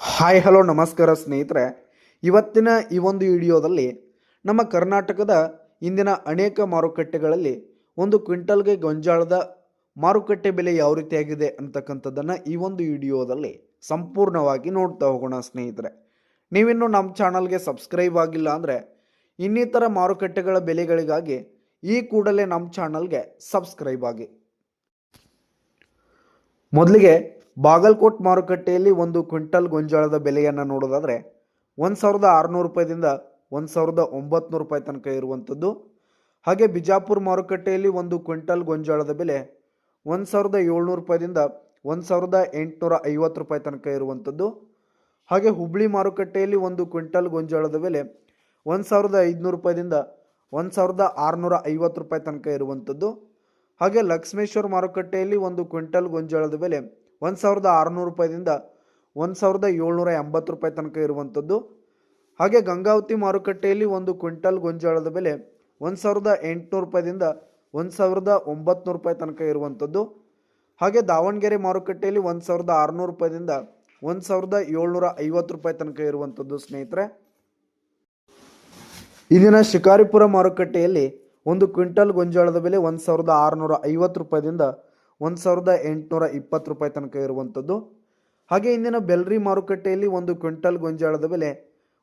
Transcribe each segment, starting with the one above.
Hi hello ನಮಸ್ಕಾರ ಸ್ನೇಹಿತರೆ. ಇವತ್ತಿನ ಈ ಒಂದು ವಿಡಿಯೋದಲ್ಲಿ ನಮ್ಮ ಕರ್ನಾಟಕದ ಇಂದಿನ ಅನೇಕ ಮಾರುಕಟ್ಟೆಗಳಲ್ಲಿ ಒಂದು ಕ್ವಿಂಟಲ್ಗೆ ಗೊಂಜಾಳದ ಮಾರುಕಟ್ಟೆ ಬೆಲೆ ಯಾವ ರೀತಿಯಾಗಿದೆ ಅಂತಕ್ಕಂಥದ್ದನ್ನು ಈ ಒಂದು ವಿಡಿಯೋದಲ್ಲಿ ಸಂಪೂರ್ಣವಾಗಿ ನೋಡ್ತಾ ಹೋಗೋಣ ಸ್ನೇಹಿತರೆ. ನೀವಿನ್ನು ನಮ್ಮ ಚಾನಲ್ಗೆ ಸಬ್ಸ್ಕ್ರೈಬ್ ಆಗಿಲ್ಲ ಅಂದರೆ ಇನ್ನಿತರ ಮಾರುಕಟ್ಟೆಗಳ ಬೆಲೆಗಳಿಗಾಗಿ ಈ ಕೂಡಲೇ ನಮ್ಮ ಚಾನಲ್ಗೆ ಸಬ್ಸ್ಕ್ರೈಬ್ ಆಗಿ. ಮೊದಲಿಗೆ ಬಾಗಲಕೋಟ್ ಮಾರುಕಟ್ಟೆಯಲ್ಲಿ ಒಂದು ಕ್ವಿಂಟಲ್ ಗೊಂಜಾಳದ ಬೆಲೆಯನ್ನು ನೋಡೋದಾದರೆ 1600 ರೂಪಾಯಿದಿಂದ 1900 ರೂಪಾಯಿ ತನಕ ಇರುವಂಥದ್ದು. ಹಾಗೆ ಬಿಜಾಪುರ ಮಾರುಕಟ್ಟೆಯಲ್ಲಿ ಒಂದು ಕ್ವಿಂಟಲ್ ಗೊಂಜಾಳದ ಬೆಲೆ 1700 ರೂಪಾಯಿದಿಂದ 1850 ರೂಪಾಯಿ ತನಕ ಇರುವಂಥದ್ದು. ಹಾಗೆ ಹುಬ್ಳಿ ಮಾರುಕಟ್ಟೆಯಲ್ಲಿ ಒಂದು ಕ್ವಿಂಟಲ್ ಗೊಂಜಾಳದ ಬೆಲೆ 1500 ರೂಪಾಯಿದಿಂದ 1650 ರೂಪಾಯಿ ತನಕ ಇರುವಂಥದ್ದು. ಹಾಗೆ ಲಕ್ಷ್ಮೇಶ್ವರ ಮಾರುಕಟ್ಟೆಯಲ್ಲಿ ಒಂದು ಕ್ವಿಂಟಲ್ ಗೊಂಜಾಳದ ಬೆಲೆ 1600 ರೂಪಾಯಿದಿಂದ 1780 ರೂಪಾಯಿ ತನಕ ಇರುವಂಥದ್ದು. ಹಾಗೆ ಗಂಗಾವತಿ ಮಾರುಕಟ್ಟೆಯಲ್ಲಿ ಒಂದು ಕ್ವಿಂಟಲ್ ಗೊಂಜಾಳದ ಬೆಲೆ 1800 ರೂಪಾಯಿದಿಂದ 1900 ರೂಪಾಯಿ ತನಕ ಇರುವಂಥದ್ದು. ಹಾಗೆ ದಾವಣಗೆರೆ ಮಾರುಕಟ್ಟೆಯಲ್ಲಿ 1600 ರೂಪಾಯಿದಿಂದ 1750 ರೂಪಾಯಿ ತನಕ ಇರುವಂಥದ್ದು ಸ್ನೇಹಿತರೆ. ಇಲ್ಲಿನ ಶಿಕಾರಿಪುರ ಮಾರುಕಟ್ಟೆಯಲ್ಲಿ ಒಂದು ಕ್ವಿಂಟಲ್ ಗೊಂಜಾಳದ ಬೆಲೆ 1650 ರೂಪಾಯಿದಿಂದ 1820 ರೂಪಾಯಿ ತನಕ ಇರುವಂಥದ್ದು. ಹಾಗೆ ಇಂದಿನ ಬೆಲ್ರಿ ಮಾರುಕಟ್ಟೆಯಲ್ಲಿ ಒಂದು ಕ್ವಿಂಟಲ್ ಗೊಂಜಾಳದ ಬೆಲೆ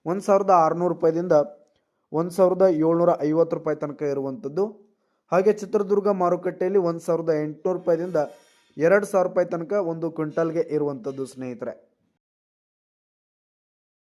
1600 ರೂಪಾಯಿದಿಂದ 1750 ರೂಪಾಯಿ ತನಕ ಇರುವಂಥದ್ದು. ಹಾಗೆ ಚಿತ್ರದುರ್ಗ ಮಾರುಕಟ್ಟೆಯಲ್ಲಿ 1800 ರೂಪಾಯಿದಿಂದ 2000 ರೂಪಾಯಿ ತನಕ ಒಂದು ಕ್ವಿಂಟಲ್ಗೆ ಇರುವಂಥದ್ದು ಸ್ನೇಹಿತರೆ.